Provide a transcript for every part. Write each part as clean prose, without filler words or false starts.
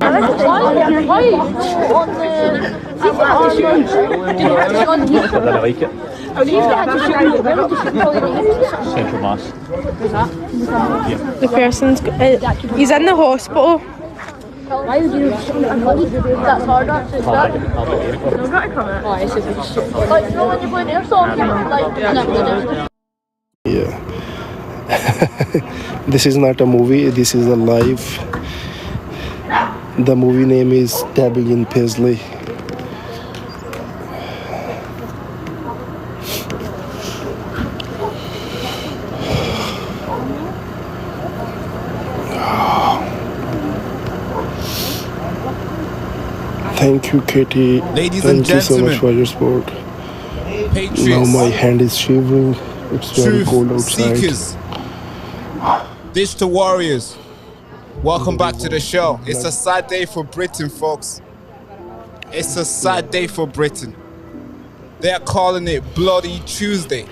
Central Mass. The person's he's in the hospital. Why would you that's hard actually. No, not come out. Like, you know when you're playing airsoft, Yeah. This is not a movie, this is a live. The movie name is Stabbing in Paisley. Thank you, Katie. Ladies and Thank you so much gentlemen, for your support. patriots, Now my hand is shivering. It's very truth cold outside. seekers, digital warriors, welcome back to the show. It's a sad day for Britain, folks. It's a sad day for Britain. They are calling it Bloody Tuesday.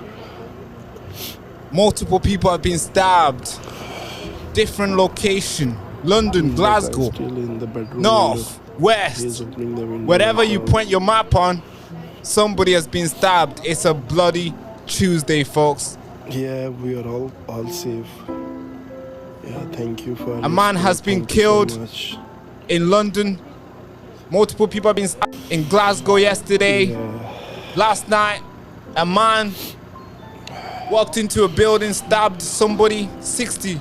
Multiple people have been stabbed. Different location. London, Glasgow, Still in the bedroom North, West, He's opening the window. wherever you point your map on, somebody has been stabbed. It's a Bloody Tuesday, folks. Yeah, we are all safe. Yeah, thank you for. A man has been killed in London. Multiple people have been stabbed in Glasgow yesterday. Last night, a man walked into a building, stabbed somebody, 60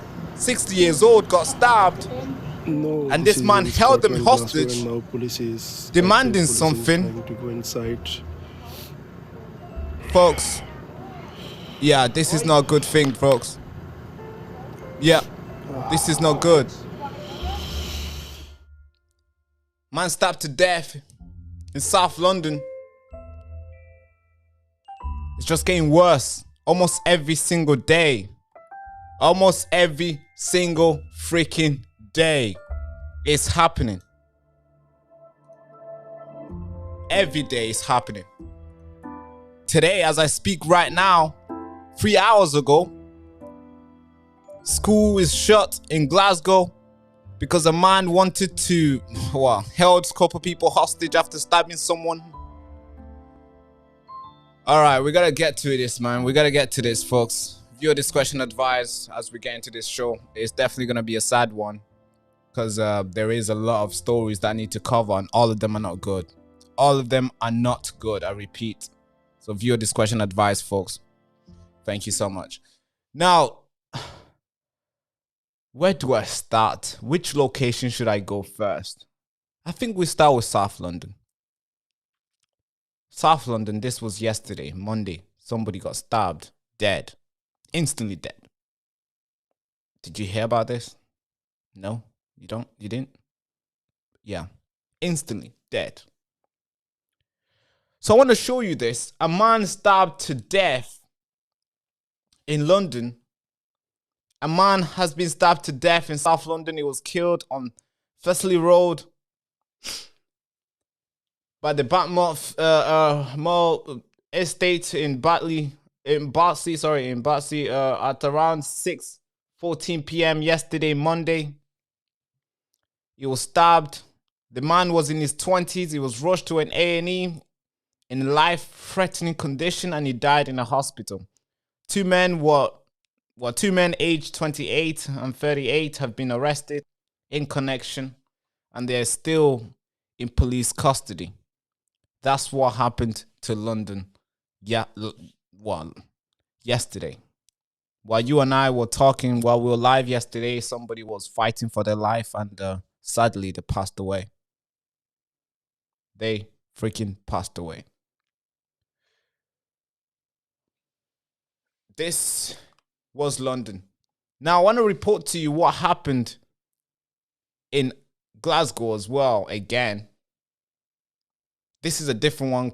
years old, got stabbed. No, And this man held them hostage, Now police is demanding police is something. trying to go inside. Folks, yeah, this is not a good thing, folks. Yeah, this is not good. Man stabbed to death in South London. It's just getting worse almost every single day. Almost every single freaking day. It's happening. Every day it's happening. Today, as I speak right now, 3 hours ago, school is shut in Glasgow because a man wanted to, held a couple people hostage after stabbing someone. All right, we gotta get to this, man. We gotta get to this, folks. Viewer discretion advised as we get into this show. It's definitely gonna be a sad one because there is a lot of stories that I need to cover, and all of them are not good. All of them are not good, I repeat. So viewer discretion advised, folks. Thank you so much. Now, where do I start? Which location should I go first? I think we start with South London. South London, this was yesterday, Monday. Somebody got stabbed, dead, instantly dead. Did you hear about this? No? You don't? You didn't? Yeah, instantly dead. So I want to show you this. A man stabbed to death in London. A man has been stabbed to death in South London. He was killed on Thistlery Road by the Batmouth Mall estate in Bartley at around 6:14 p.m. yesterday, Monday. He was stabbed. The man was in his 20s. He was rushed to an A&E in life-threatening condition, and he died in a hospital. Two men aged 28 and 38 have been arrested in connection, and they're still in police custody. That's what happened to London yesterday. While you and I were talking, while we were live yesterday, somebody was fighting for their life, and sadly, they passed away. They freaking passed away. This was London. Now, I want to report to you what happened in Glasgow as well, again. This is a different one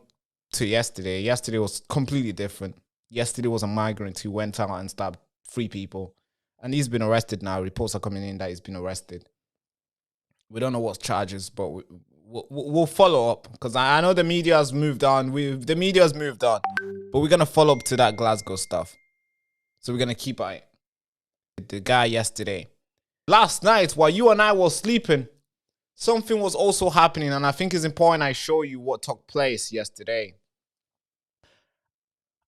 to yesterday. Yesterday was completely different. Yesterday was a migrant who went out and stabbed 3 people. And he's been arrested now. Reports are coming in that he's been arrested. We don't know what charges, but we'll follow up. Because I know the media has moved on. The media has moved on. But we're going to follow up to that Glasgow stuff. So we're going to keep at it. The guy yesterday. Last night, while you and I were sleeping, something was also happening, and I think it's important I show you what took place yesterday.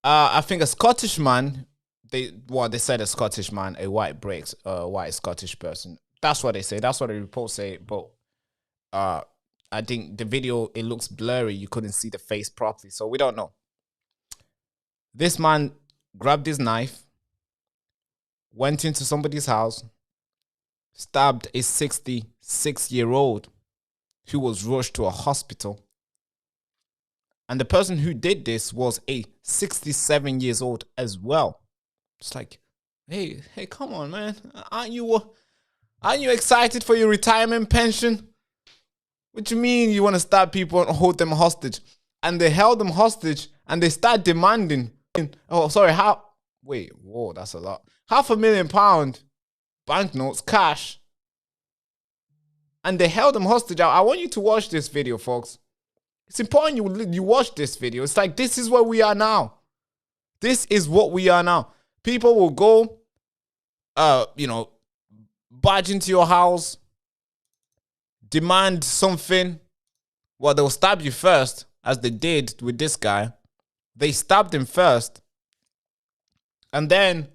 I think a Scottish man, they said a Scottish man, a white Scottish person. That's what they say. That's what the report say. But I think the video, it looks blurry. You couldn't see the face properly, so we don't know. This man grabbed his knife, went into somebody's house, stabbed a 66-year-old who was rushed to a hospital. And the person who did this was a 67 years old as well. It's like, hey, come on, man. Aren't you excited for your retirement pension? What do you mean you want to stab people and hold them hostage? And they held them hostage and they start demanding, whoa, that's a lot. £500,000 banknotes, cash. And they held them hostage. I want you to watch this video, folks. It's important you watch this video. It's like, this is where we are now. This is what we are now. People will go, barge into your house, demand something. Well, they'll stab you first, as they did with this guy. They stabbed him first. And then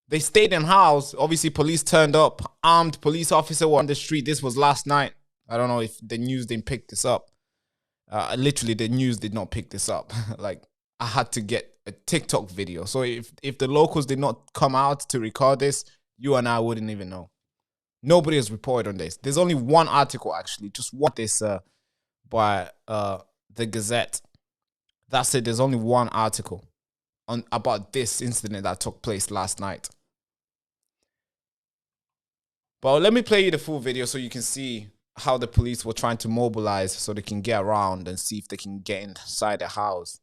they stayed in house. Obviously, police turned up. Armed police officer were on the street. This was last night. I don't know if the news didn't pick this up. Literally, the news did not pick this up. Like, I had to get a TikTok video. So if the locals did not come out to record this, you and I wouldn't even know. Nobody has reported on this. There's only one article, actually. Just one this by the Gazette. That's it. There's only one article about this incident that took place last night. But let me play you the full video so you can see how the police were trying to mobilize so they can get around and see if they can get inside the house.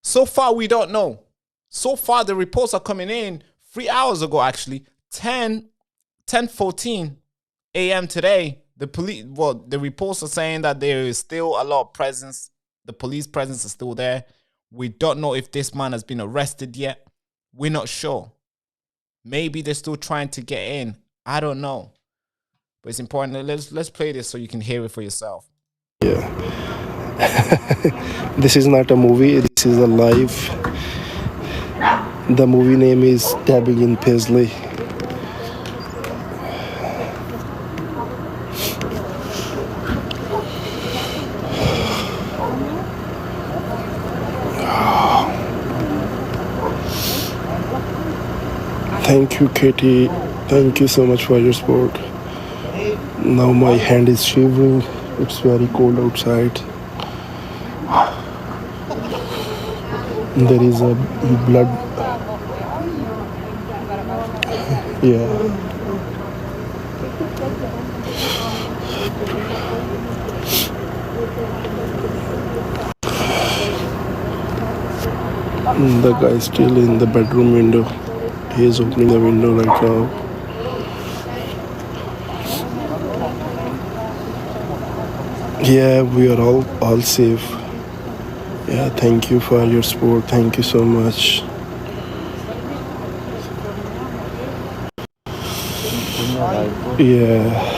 So far, we don't know. So far, the reports are coming in 3 hours ago, actually. 10:14 a.m. today. The reports are saying that there is still a lot of presence. The police presence is still there. We don't know if this man has been arrested yet. We're not sure. Maybe they're still trying to get in. I don't know. But it's important. Let's play this so you can hear it for yourself. Yeah. This is not a movie. This is a live. The movie name is Stabbing in Paisley. Thank you, Katie. Thank you so much for your support. Now my hand is shivering. It's very cold outside. There is a blood. Yeah. The guy is still in the bedroom window. He is opening the window right now. Yeah, we are all safe. Yeah, thank you for your support. Thank you so much. Yeah.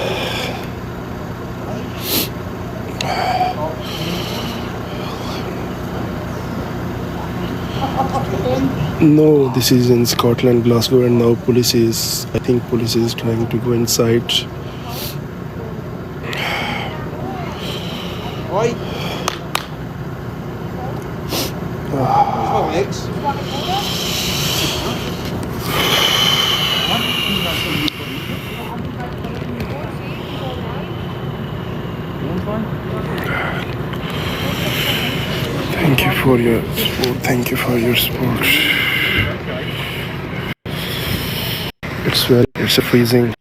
No, this is in Scotland, Glasgow, and now I think police is trying to go inside. Oi. Thank you for your support. Thank you for your support. It's freezing.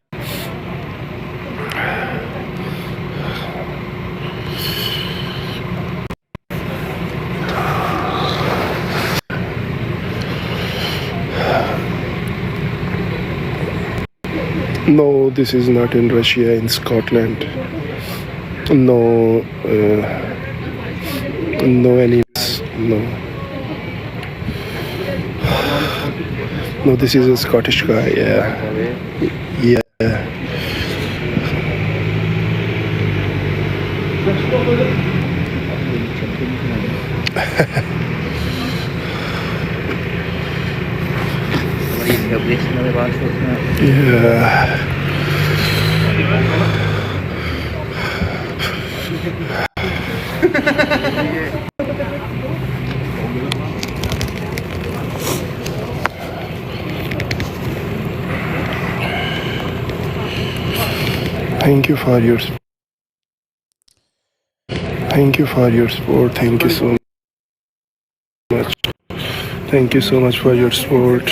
No, this is not in Russia, in Scotland. No, no enemies, no. No, this is a Scottish guy, yeah. Yeah. Yeah. Thank you for your support. Thank you for your support. Thank you so much. Thank you so much for your support.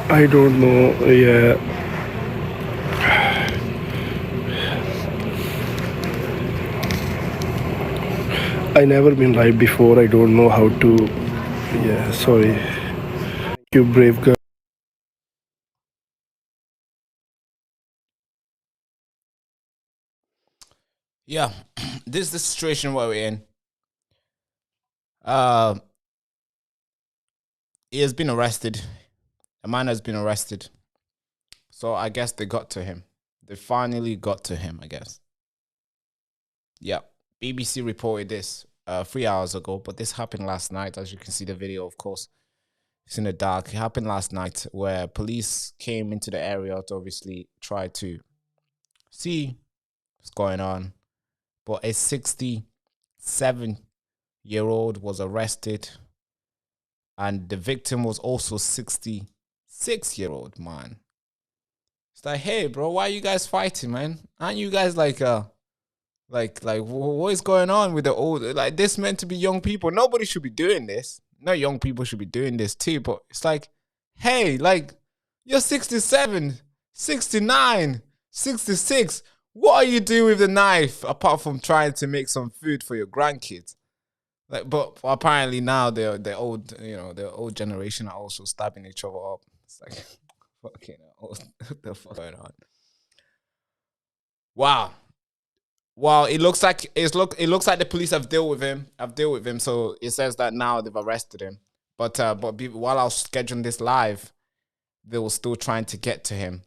I don't know. Yeah. I never been live before. I don't know how to. Yeah, sorry. Thank you, brave girl. Yeah, this is the situation where we're in. He has been arrested. A man has been arrested. So I guess they got to him. They finally got to him, I guess. Yeah, BBC reported this 3 hours ago, but this happened last night. As you can see the video, of course. It's in the dark. It happened last night where police came into the area to obviously try to see what's going on. But a 67-year-old was arrested. And the victim was also 66-year-old man. It's like, hey, bro, why are you guys fighting, man? Aren't you guys like what is going on with the old? Like, this meant to be young people. Nobody should be doing this. No young people should be doing this too. But it's like, hey, like, you're 67, 69, 66. What are you doing with the knife apart from trying to make some food for your grandkids? Like, but apparently now the old generation are also stabbing each other up. It's like, fucking hell, what the fuck going on? Wow. It looks like the police have dealt with him. So it says that now they've arrested him. But while I was scheduling this live, they were still trying to get to him.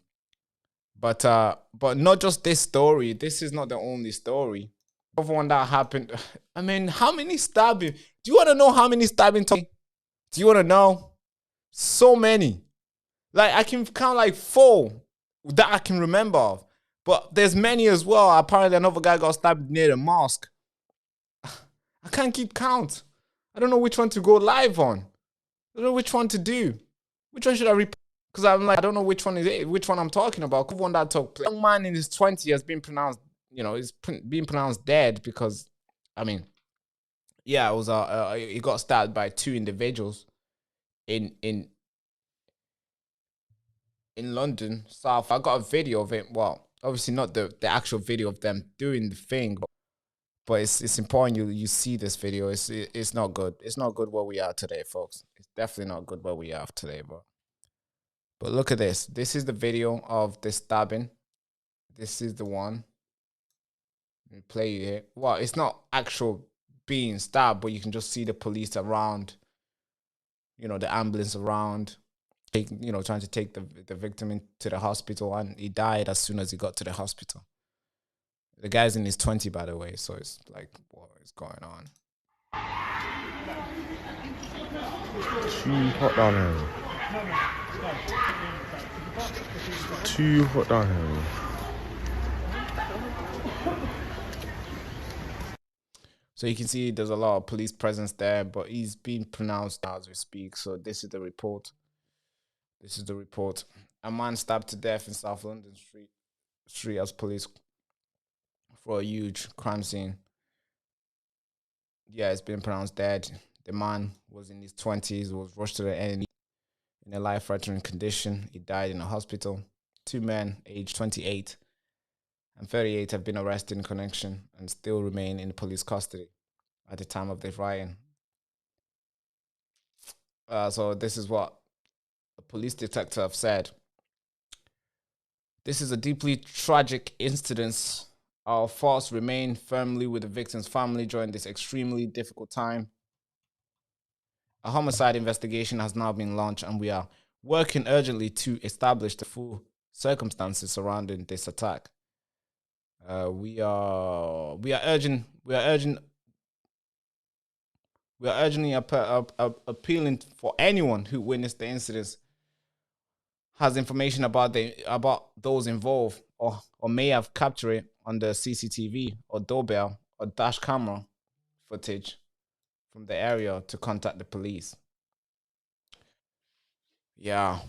But not just this story. This is not the only story. Other one that happened. I mean, how many stabbing? Do you want to know how many stabbing? Do you want to know? So many. Like, I can count like 4 that I can remember of. But there's many as well. Apparently, another guy got stabbed near the mosque. I can't keep count. I don't know which one to go live on. I don't know which one to do. Which one should I repeat? Because I'm like, I don't know which one is it, which one I'm talking about. The one that took place. A young man in his 20s has been pronounced, is being pronounced dead because, I mean, yeah, it was he got stabbed by 2 individuals in London South. I got a video of it. Well, obviously not the actual video of them doing the thing, but it's important you see this video. It's not good. It's not good where we are today, folks. It's definitely not good where we are today, bro. But look at this. This is the video of the stabbing. This is the one. Let me play it. Well, it's not actual being stabbed, but you can just see the police around. The ambulance around. Trying to take the victim into the hospital, and he died as soon as he got to the hospital. The guy's in his 20s, by the way, so it's like, what is going on? Too hot down here. Too hot down here. So you can see there's a lot of police presence there, but he's being pronounced as we speak. So this is the report. A man stabbed to death in South London street as police for a huge crime scene. Yeah, it's been pronounced dead. The man was in his 20s, was rushed to the A&E in a life-threatening condition. He died in a hospital. 2 men, aged 28 and 38, have been arrested in connection and still remain in police custody at the time of the rioting. So this is what a police detective have said. This is a deeply tragic incident Our thoughts remain firmly with the victim's family during this extremely difficult time. A homicide investigation has now been launched, and we are working urgently to establish the full circumstances surrounding this attack. We are urgently appealing for anyone who witnessed the incidents, has information about those involved, or may have captured it on the CCTV or doorbell or dash camera footage from the area, to contact the police. Yeah,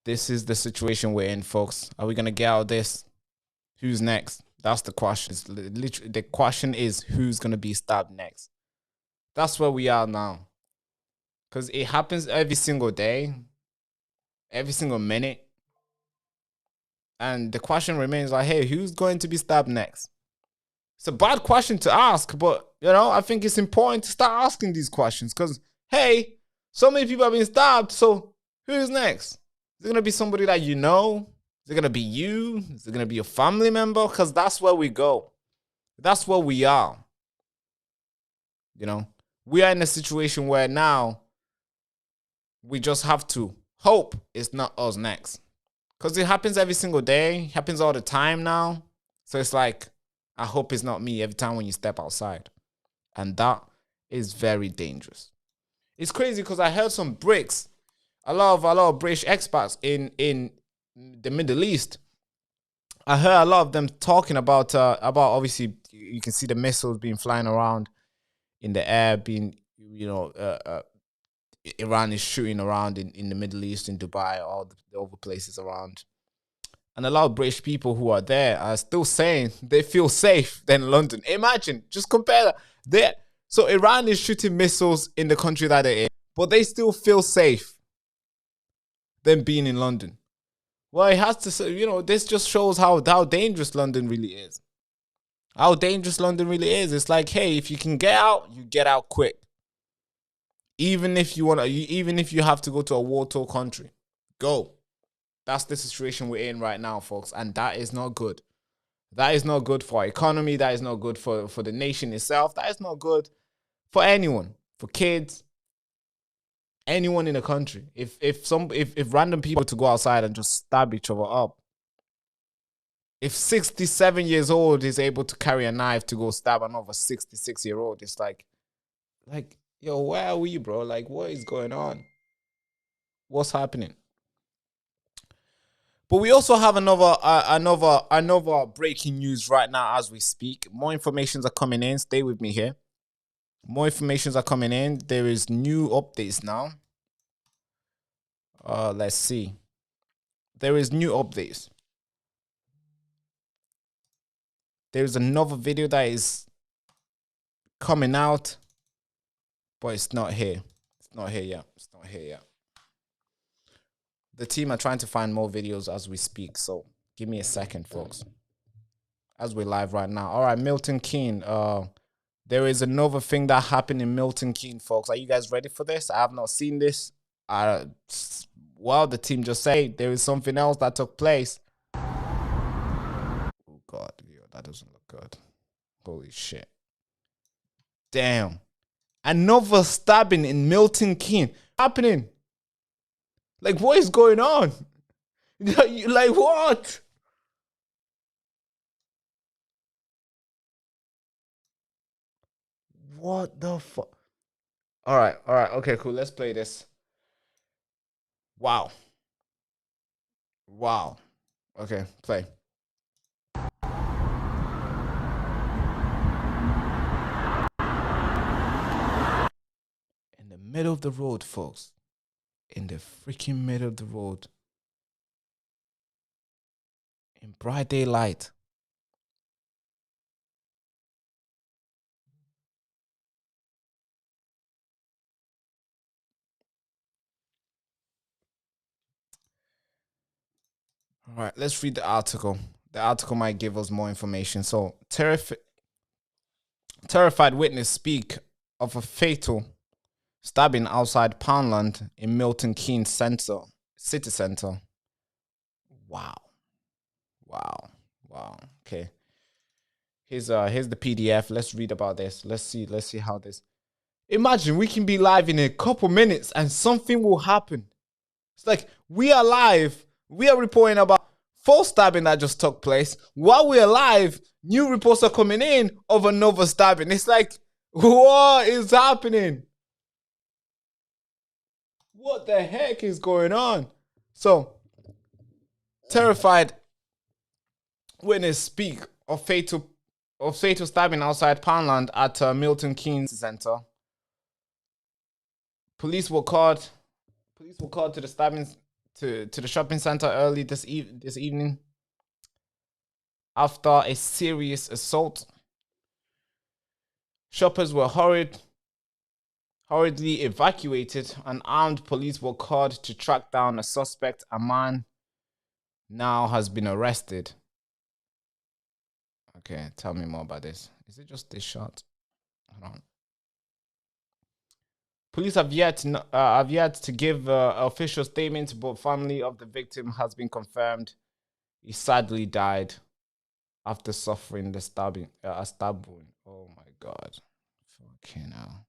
this is the situation we're in, folks. Are we gonna get out of this? Who's next? That's the question. It's literally, the question is, who's gonna be stabbed next? That's where we are now. Because it happens every single day, every single minute. And the question remains like, hey, who's going to be stabbed next? It's a bad question to ask, but, I think it's important to start asking these questions. Because, hey, so many people have been stabbed, so who's next? Is it going to be somebody that you know? Is it going to be you? Is it going to be a family member? Because that's where we go. That's where we are. We are in a situation where now we just have to hope it's not us next. Because it happens every single day. It happens all the time now. So it's like, I hope it's not me every time when you step outside. And that is very dangerous. It's crazy because I heard some Brits, a lot of British expats in the Middle East. I heard a lot of them talking about obviously, you can see the missiles being flying around in the air, being, Iran is shooting around in the Middle East, in Dubai, all the other places around. And a lot of British people who are there are still saying they feel safe than London. Imagine, just compare that. So Iran is shooting missiles in the country that they're in, but they still feel safe than being in London. Well, it has to say, this just shows how dangerous London really is. How dangerous London really is. It's like, hey, if you can get out, you get out quick. Even if you have to go to a war-torn country, go. That's the situation we're in right now, folks. And that is not good. That is not good for our economy. That is not good for the nation itself. That is not good for anyone, for kids, anyone in the country. If random people to go outside and just stab each other up. If 67 years old is able to carry a knife to go stab another 66-year-old, it's like, yo, where are we, bro? Like, what is going on? What's happening? But we also have another breaking news right now as we speak. More informations are coming in. Stay with me here. More informations are coming in. There is new updates now. Let's see. There is new updates. There is another video that is coming out, but it's not here. It's not here yet. It's not here yet. The team are trying to find more videos as we speak, so give me a second, folks. As we're live right now. All right, Milton Keynes. There is another thing that happened in Milton Keynes, folks. Are you guys ready for this? I have not seen this. Well, the team just said there is something else that took place. Oh, God. Yo, that doesn't look good. Holy shit. Damn. Another stabbing in Milton Keynes. Happening. Like, what is going on? Like, what? What the fuck? All right. Okay, cool. Let's play this. Wow. Okay, play. In the middle of the road, folks. In the freaking middle of the road. In bright daylight. All right, let's read the article. The article might give us more information. So, terrified witness speak of a fatal stabbing outside Poundland in Milton Keynes city center. Wow. Okay. Here's the PDF. Let's read about this. Let's see how this. Imagine we can be live in a couple minutes and something will happen. It's like we are live. We are reporting about false stabbing that just took place. While we are live, new reports are coming in of another stabbing. It's like, what is happening? What the heck is going on? So, terrified witness speak of fatal stabbing outside Poundland at Milton Keynes Center. Police were called to the stabbing to the shopping center early this evening after a serious assault. Shoppers were hurriedly evacuated, and armed police were called to track down a suspect. A man now has been arrested. Okay, tell me more about this. Is it just this shot? Hold on. Police have yet to give official statements, but family of the victim has been confirmed. He sadly died after suffering the stabbing. Oh my God! Fucking hell.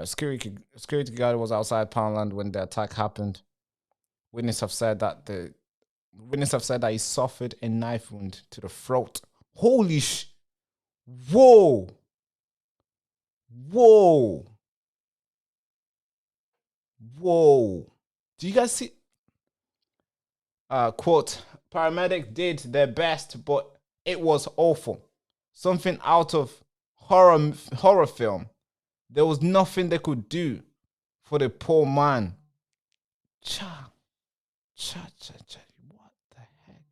Security guard was outside Poundland when the attack happened. Witnesses have said that he suffered a knife wound to the throat. Holy sh! Whoa! Whoa! Whoa! Do you guys see? Quote: paramedics did their best, but it was awful. Something out of horror film. There was nothing they could do for the poor man. Cha. What the heck?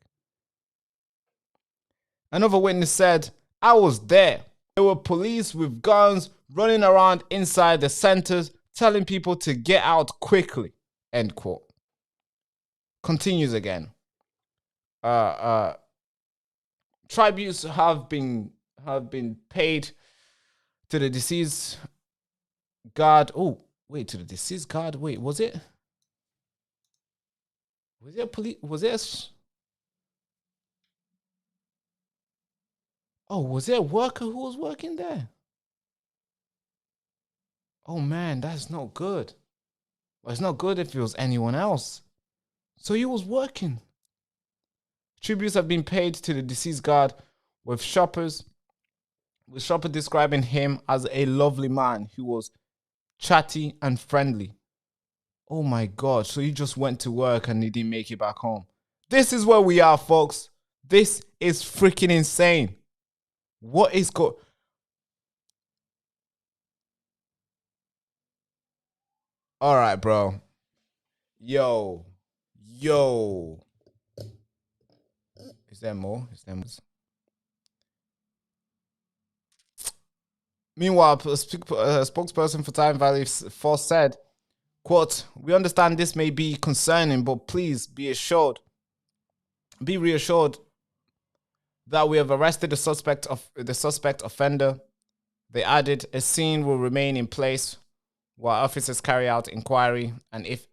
Another witness said, I was there. There were police with guns running around inside the centers, telling people to get out quickly. End quote. Continues again. Tributes have been paid to the deceased guard. Oh, wait, to the deceased guard. Wait, was it a police? Was there a worker who was working there? Oh man, that's not good. Well, it's not good if it was anyone else. So he was working. Tributes have been paid to the deceased guard, with shoppers describing him as a lovely man who was chatty and friendly. Oh my God, so he just went to work and he didn't make it back home. This is where we are, folks. This is freaking insane. What is All right, bro. Yo. Is there more? Meanwhile, a spokesperson for Time Valley Force said, quote, we understand this may be concerning, but please be reassured that we have arrested the suspect offender. They added, a scene will remain in place while officers carry out inquiry, and if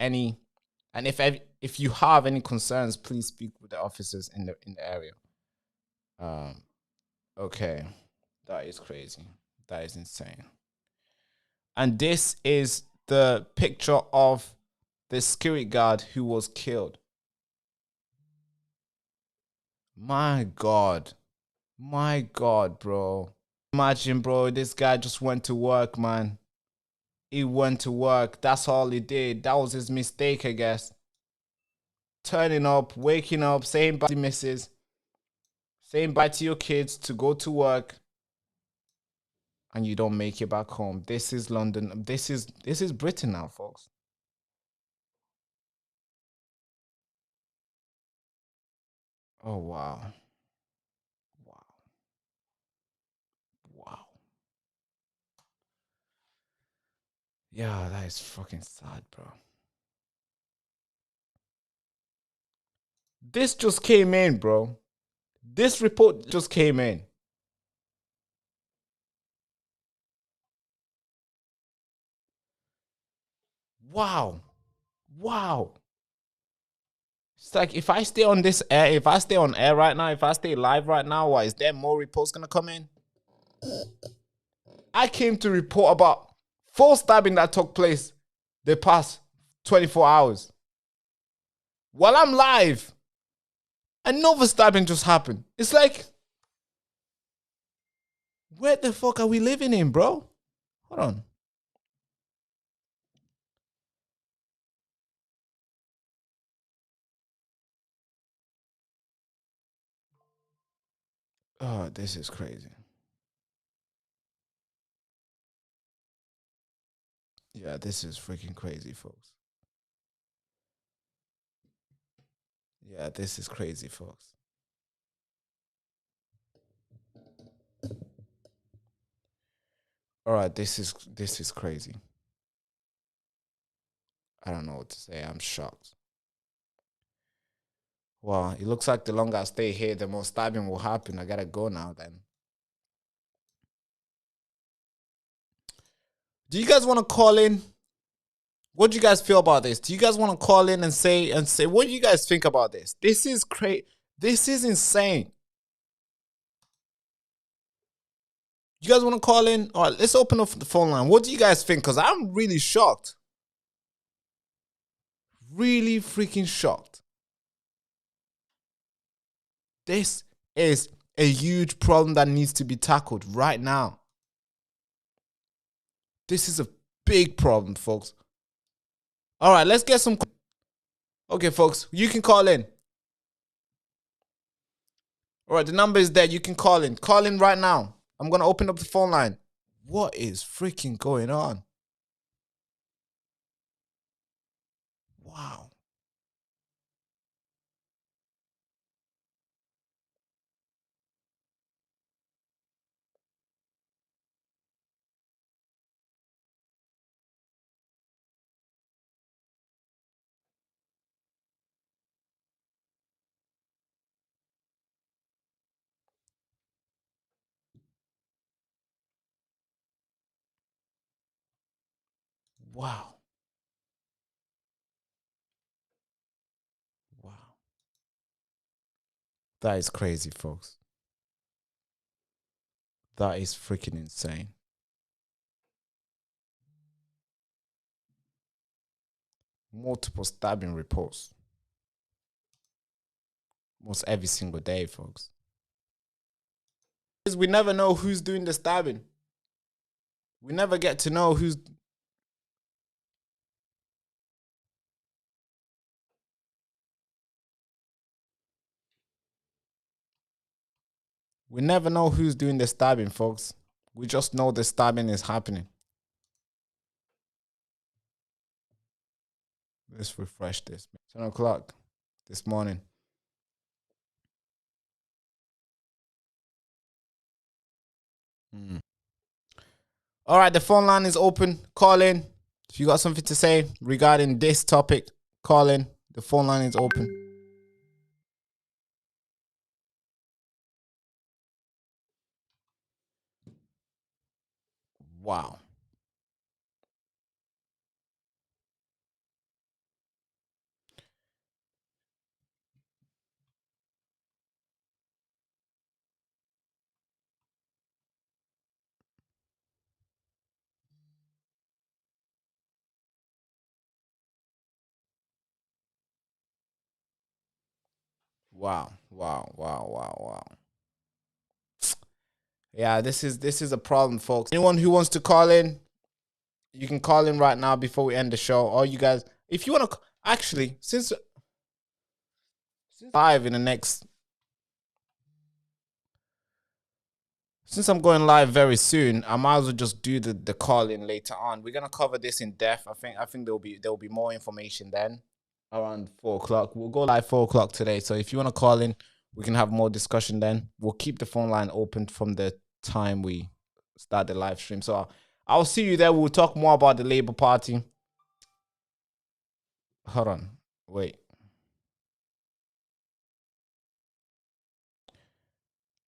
you have any concerns, please speak with the officers in the area. Okay, that is crazy. That is insane. And this is the picture of the security guard who was killed. My God, bro. Imagine, bro, this guy just went to work, man. He went to work. That's all he did. That was his mistake, I guess. Turning up, waking up, saying bye to missus, saying bye to your kids to go to work, and you don't make it back home. This is London. This is Britain now, folks. Oh, wow. Yeah, that is fucking sad, bro. This just came in, bro. This report just came in. Wow. It's like if I stay on this air, if I stay on air right now, if I stay live right now, what is there more reports gonna come in? I came to report about 4 stabbing that took place the past 24 hours. While I'm live, another stabbing just happened. It's like, where the fuck are we living in, bro? Hold on. Oh, this is crazy. Yeah, this is freaking crazy, folks. Yeah, this is crazy, folks. All right, this is crazy. I don't know what to say. I'm shocked. Well, it looks like the longer I stay here, the more stabbing will happen. I gotta go now then. Do you guys want to call in? What do you guys feel about this? Do you guys want to call in and say what do you guys think about this? This is crazy. This is insane. You guys want to call in? All right, let's open up the phone line. What do you guys think? Because I'm really shocked. Really freaking shocked. This is a huge problem that needs to be tackled right now. This is a big problem, folks. All right, let's get some. Okay, folks, you can call in. All right, the number is there. You can call in. Call in right now. I'm going to open up the phone line. What is freaking going on? Wow. Wow. Wow. That is crazy, folks. That is freaking insane. Multiple stabbing reports. Almost every single day, folks. We never know who's doing the stabbing. We never get to know who's... We never know who's doing the stabbing, folks. We just know the stabbing is happening. Let's refresh this. 10 o'clock this morning. All right, the phone line is open. Call in. If you got something to say regarding this topic, call in. The phone line is open. Wow. Wow. Wow. Wow. Wow. Wow. Yeah, this is a problem, folks. Anyone who wants to call in, you can call in right now before we end the show. Or you guys, if you want to, actually, since live in the next, since I'm going live very soon, I might as well just do the call in later on. We're gonna cover this in depth. I think there'll be more information then around 4 o'clock. We'll go live 4 o'clock today. So if you want to call in, we can have more discussion then. We'll keep the phone line open from the time we start the live stream. So I'll see you there. We'll talk more about the Labour Party. Hold on. Wait.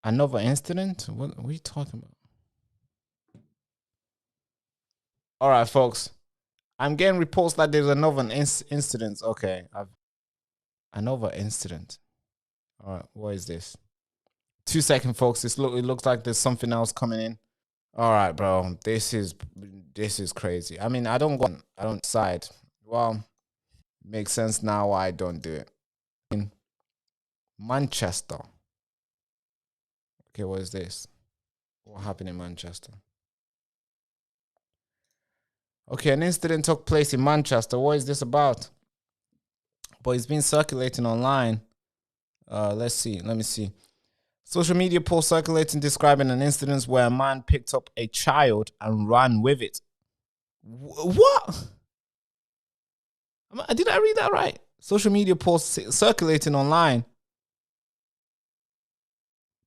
Another incident? What are we talking about? All right, folks. I'm getting reports that there's another incident. Okay. Another incident. All right, what is this? 2 seconds, folks. It looks like there's something else coming in. All right, bro. This is crazy. I mean, I don't side. Well, makes sense now why I don't do it. In Manchester. Okay, what is this? What happened in Manchester? Okay, an incident took place in Manchester. What is this about? But it's been circulating online. Let's see. Let me see. Social media post circulating describing an incident where a man picked up a child and ran with it. What? Did I read that right? Social media post circulating online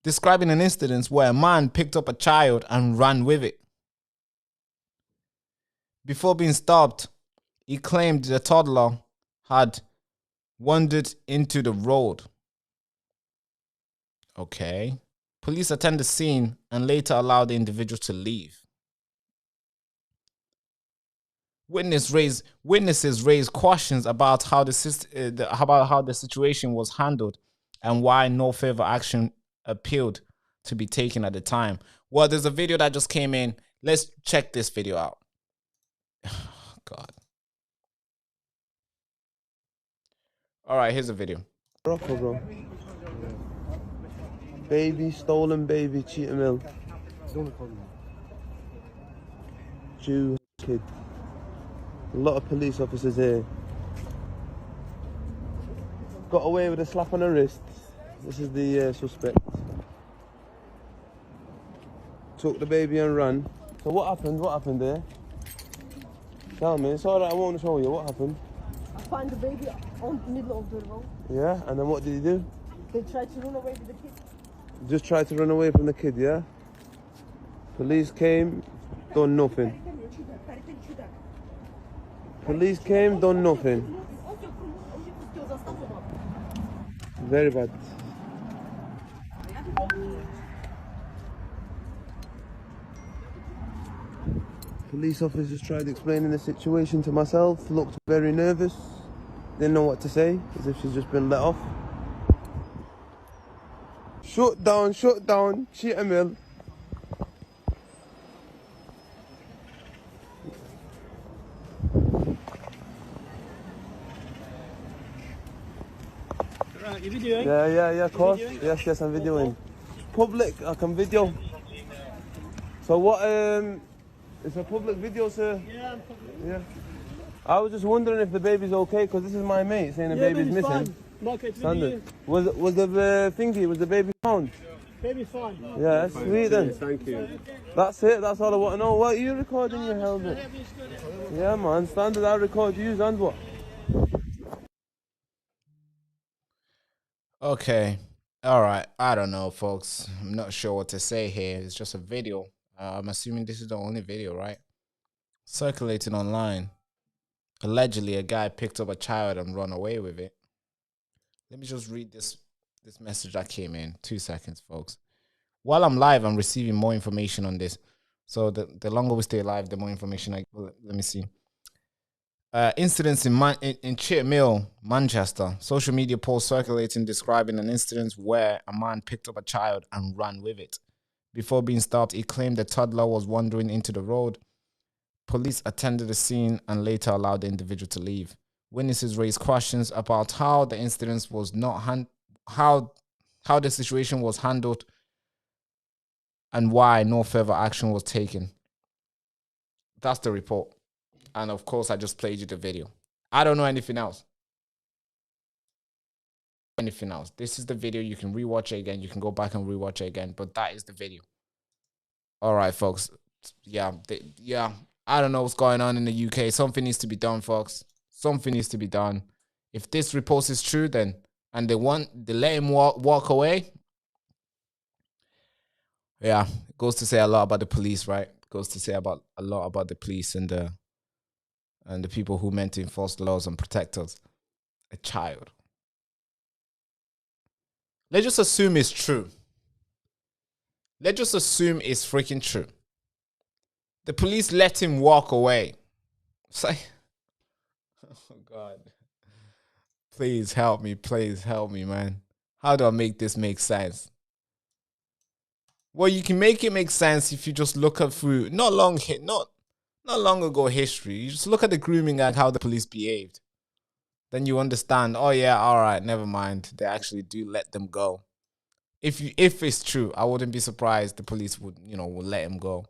describing an incident where a man picked up a child and ran with it. Before being stopped, he claimed the toddler had wandered into the road. Okay. Police attended the scene and later allowed the individual to leave. Witnesses raised questions about how the situation was handled and why no further action appeared to be taken at the time. Well, there's a video that just came in. Let's check this video out. God. All right, here's a video. Morocco, bro. Baby, stolen baby, cheetah mill. Jew kid. A lot of police officers here. Got away with a slap on the wrist. This is the suspect. Took the baby and ran. So what happened? What happened there? Tell me. It's alright, I won't show you. What happened? I found the baby on the middle of the road. Yeah, and then what did he do? They tried to run away with the kid. Just tried to run away from the kid, yeah? Police came, done nothing. Police came, done nothing. Very bad. Police officers tried explaining the situation to myself, looked very nervous, didn't know what to say, as if she's just been let off. Shut down, cheetah mill. Right, you videoing? Yeah, of course. Yes, I'm videoing. Public, I can video. So what, it's a public video, sir? Yeah, I'm public. Yeah. I was just wondering if the baby's okay, because this is my mate saying the baby's missing. Fine. Market video. Was the thingy, was the baby found? Baby's fine. Yeah, sweet then. Thank you. That's it, that's all I want to know. What are you recording your helmet? Yeah man, standard, I record you and what? Okay. All right. I don't know, folks. I'm not sure what to say here. It's just a video. I'm assuming this is the only video, right? Circulating online. Allegedly, a guy picked up a child and run away with it. Let me just read this message that came in. 2 seconds, folks. While I'm live, I'm receiving more information on this. So the longer we stay live, the more information let me see. Incidents in Cheetah Mill, Manchester. Social media posts circulating describing an incident where a man picked up a child and ran with it. Before being stopped, he claimed the toddler was wandering into the road. Police attended the scene and later allowed the individual to leave. Witnesses raised questions about how the incident was how the situation was handled and why no further action was taken. That's the report. And of course, I just played you the video. I don't know anything else. This is the video. You can rewatch it again. You can go back and rewatch it again. But that is the video. All right, folks. Yeah. I don't know what's going on in the UK. Something needs to be done, folks. Something needs to be done. If this report is true, then and they let him walk away. Yeah, it goes to say a lot about the police, right? It goes to say a lot about the police and the people who meant to enforce the laws and protect us. A child. Let's just assume it's true. Let's just assume it's freaking true. The police let him walk away. It's like, oh God. Please help me, man. How do I make this make sense? Well, you can make it make sense if you just look at through not long ago history. You just look at the grooming and how the police behaved. Then you understand, oh yeah, all right, never mind. They actually do let them go. If it's true, I wouldn't be surprised the police would let him go.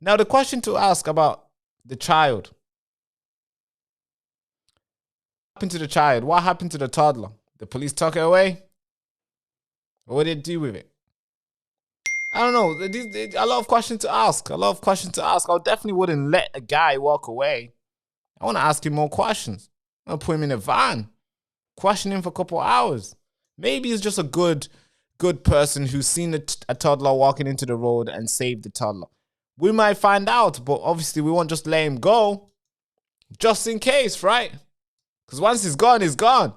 Now the question to ask about the child. What happened to the child? What happened to the toddler? The police took it away? Or what did they do with it? I don't know. A lot of questions to ask. I definitely wouldn't let a guy walk away. I want to ask him more questions. I want to put him in a van. Question him for a couple of hours. Maybe he's just a good person who's seen a toddler walking into the road and saved the toddler. We might find out, but obviously we won't just let him go. Just in case, right? Because once he's gone, he's gone.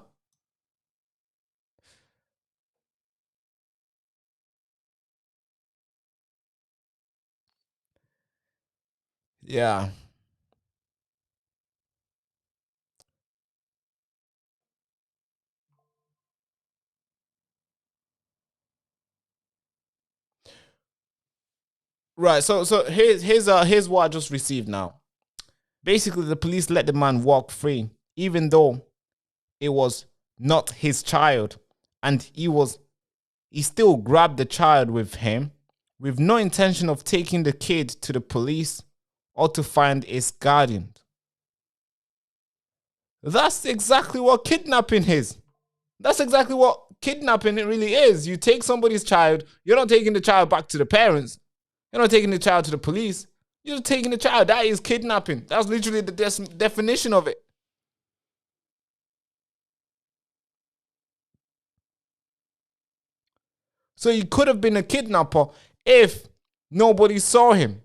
Yeah. Right. So here's what I just received now. Basically, the police let the man walk free, even though it was not his child, and he still grabbed the child with him, with no intention of taking the kid to the police or to find its guardian. That's exactly what kidnapping is. That's exactly what kidnapping it really is. You take somebody's child, you're not taking the child back to the parents. You're not taking the child to the police. You're taking the child. That is kidnapping. That's literally the definition of it. So he could have been a kidnapper if nobody saw him.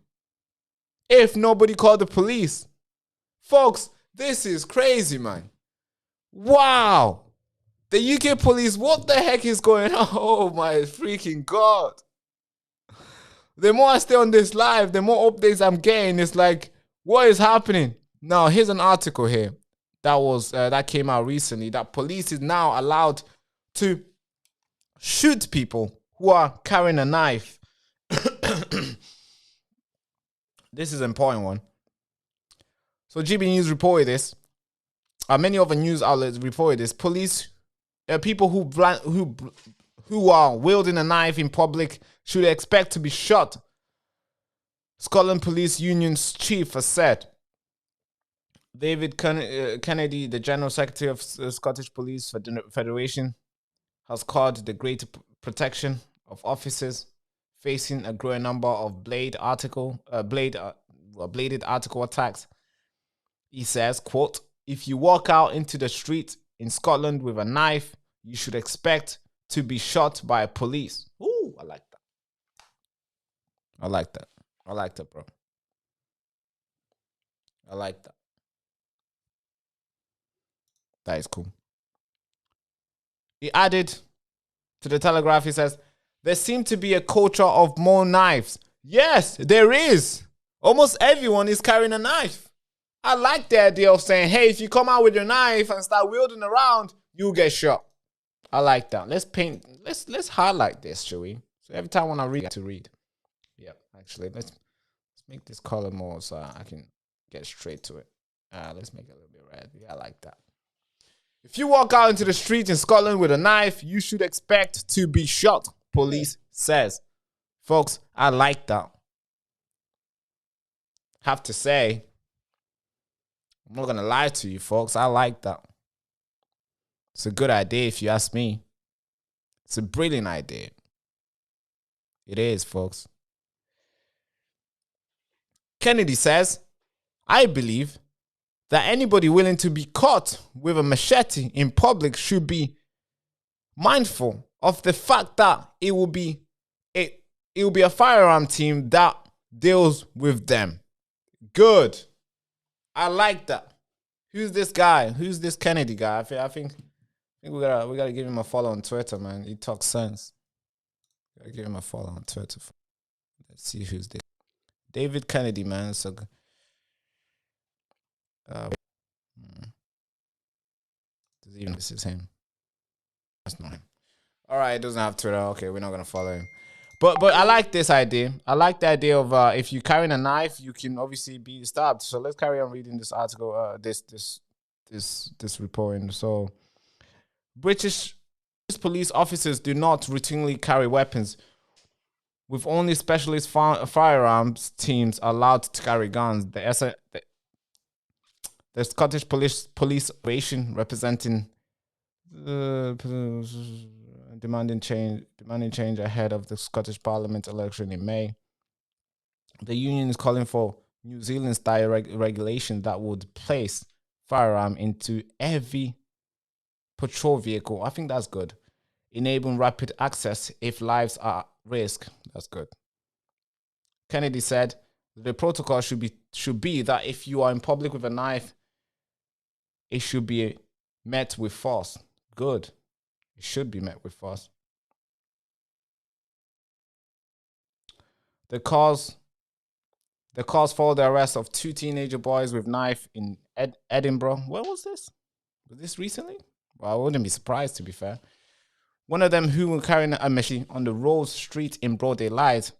If nobody called the police. Folks, this is crazy, man. Wow. The UK police, what the heck is going on? Oh my freaking God. The more I stay on this live, the more updates I'm getting. It's like, what is happening? Now, here's an article here that came out recently, that police is now allowed to shoot people who are carrying a knife. This is an important one. So GB News reported this. Many other news outlets reported this. Police, people who are wielding a knife in public should expect to be shot. Scotland Police Union's chief has said. David Kennedy, the General Secretary of the Scottish Police Federation, has called the greater protection of officers facing a growing number of bladed article attacks. He says, quote, "If you walk out into the street in Scotland with a knife, you should expect to be shot by police." Ooh, I like that. I like that, bro. I like that. That is cool. He added to the Telegraph, he says, "There seems to be a culture of more knives." Yes, there is. Almost everyone is carrying a knife. I like the idea of saying, hey, if you come out with your knife and start wielding around, you'll get shot. I like that. Let's highlight this, shall we? So every time when I read, I get to read. Yeah, actually, let's make this color more so I can get straight to it. Let's make it a little bit red. Yeah, I like that. If you walk out into the street in Scotland with a knife, you should expect to be shot, police says. Folks, I like that. Have to say, I'm not going to lie to you, folks. I like that. It's a good idea if you ask me. It's a brilliant idea. It is, folks. Kennedy says, "I believe that anybody willing to be caught with a machete in public should be mindful of the fact that it will be a firearm team that deals with them." Good. I like that. Who's this guy? Who's this Kennedy guy? I think we gotta give him a follow on Twitter, man. He talks sense. Gotta give him a follow on Twitter. Let's see who's this. David Kennedy, man. So Even this is him. That's not him. All right, it doesn't have Twitter. Okay, we're not gonna follow him. But I like this idea. I like the idea of if you're carrying a knife, you can obviously be stabbed. So let's carry on reading this article. This reporting. So British police officers do not routinely carry weapons, with only specialist firearms teams allowed to carry guns. The Scottish police operation representing demanding change ahead of the Scottish Parliament election in May. The union is calling for New Zealand-style regulation that would place firearm into every patrol vehicle. I think that's good. Enabling rapid access if lives are at risk. That's good. Kennedy said the protocol should be that if you are in public with a knife, it should be met with force. Good. It should be met with force. The cause followed the arrest of 2 teenager boys with knife in Edinburgh. Where was this? Was this recently? Well, I wouldn't be surprised, to be fair. One of them who were carrying a machine on the Rose Street in broad daylight.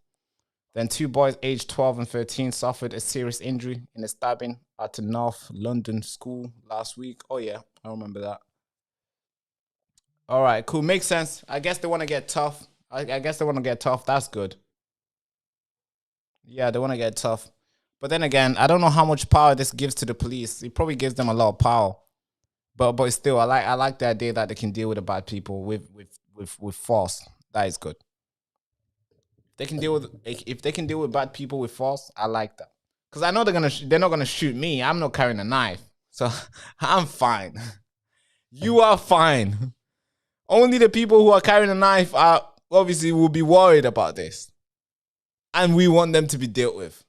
Then 2 boys aged 12 and 13 suffered a serious injury in a stabbing at a North London school last week. Oh yeah, I remember that. All right, cool. Makes sense. I guess they want to get tough. I guess they want to get tough. That's good. Yeah, they want to get tough. But then again, I don't know how much power this gives to the police. It probably gives them a lot of power. But still, I like the idea that they can deal with the bad people with force. That is good. If they can deal with bad people with force, I like that. Because I know they're not gonna shoot me. I'm not carrying a knife, so I'm fine. You are fine. Only the people who are carrying a knife are obviously will be worried about this, and we want them to be dealt with.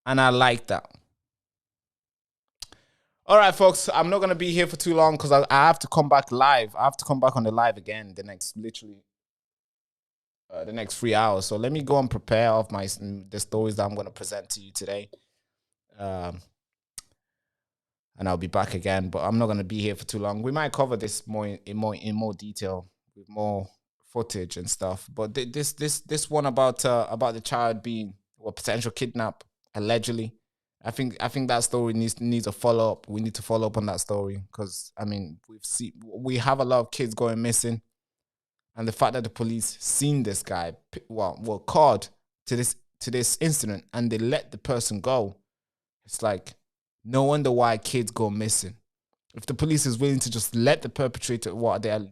And I like that. All right, folks, I'm not going to be here for too long because I have to come back live. I have to come back on the live again the next 3 hours. So let me go and prepare off the stories that I'm going to present to you today. And I'll be back again, but I'm not going to be here for too long. We might cover this in more detail with more footage and stuff. But this one about the child being a potential kidnap, allegedly. I think that story needs a follow up. We need to follow up on that story because I mean we have a lot of kids going missing, and the fact that the police seen this guy, were called to this incident and they let the person go. It's like no wonder why kids go missing. If the police is willing to just let the perpetrator, their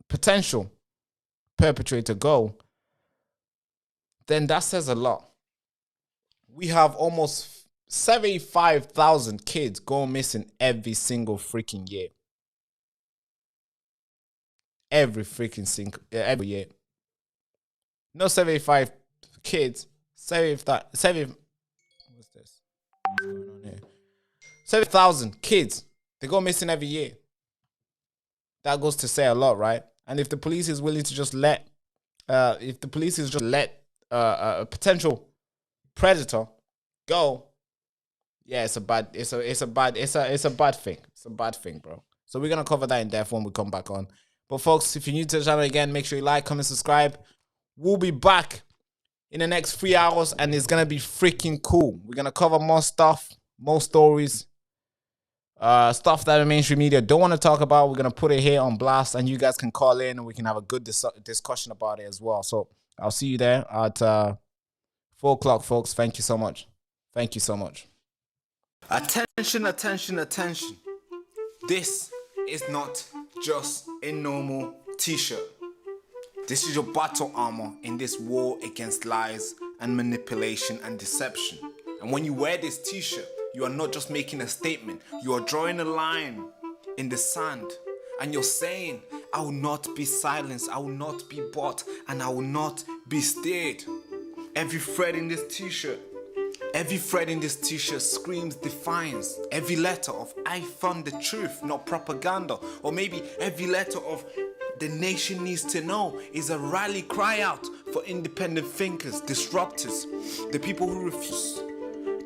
potential perpetrator go, then that says a lot. We have almost 75,000 kids go missing every single freaking year. Every year. No 75 kids. What's this? What's going on here? 7,000 kids. They go missing every year. That goes to say a lot, right? And if the police is willing to just let a potential predator go, yeah, it's a bad thing. It's a bad thing, bro. So we're gonna cover that in depth when we come back on. But folks, if you're new to the channel again, make sure you like, comment, subscribe. We'll be back in the next 3 hours, and it's gonna be freaking cool. We're gonna cover more stuff, more stories, stuff that the mainstream media don't want to talk about. We're gonna put it here on blast, and you guys can call in, and we can have a good discussion about it as well. So I'll see you there at 4 o'clock, folks. Thank you so much. Thank you so much. Attention, attention, attention. This is not just a normal t-shirt. This is your battle armor in this war against lies and manipulation and deception. And when you wear this t-shirt, you are not just making a statement. You are drawing a line in the sand. And you're saying, I will not be silenced, I will not be bought, and I will not be steered. Every thread in this t-shirt screams defiance. Every letter of I found the truth, not propaganda. Or maybe every letter of the nation needs to know is a rally cry out for independent thinkers, disruptors, the people who refuse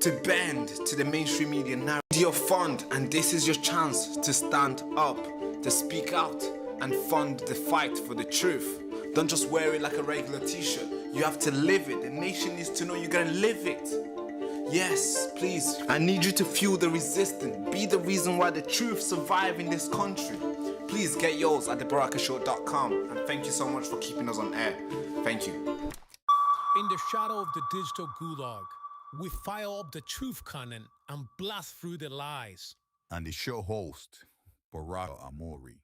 to bend to the mainstream media narrative. Your fund, and this is your chance to stand up, to speak out, and fund the fight for the truth. Don't just wear it like a regular t-shirt. You have to live it. The nation needs to know you're gonna live it. Yes, please. I need you to fuel the resistance. Be the reason why the truth survive in this country. Please get yours at thebarakashow.com, and thank you so much for keeping us on air. Thank you. In the shadow of the digital gulag, we fire up the truth cannon and blast through the lies. And the show host, Baraka Amuri.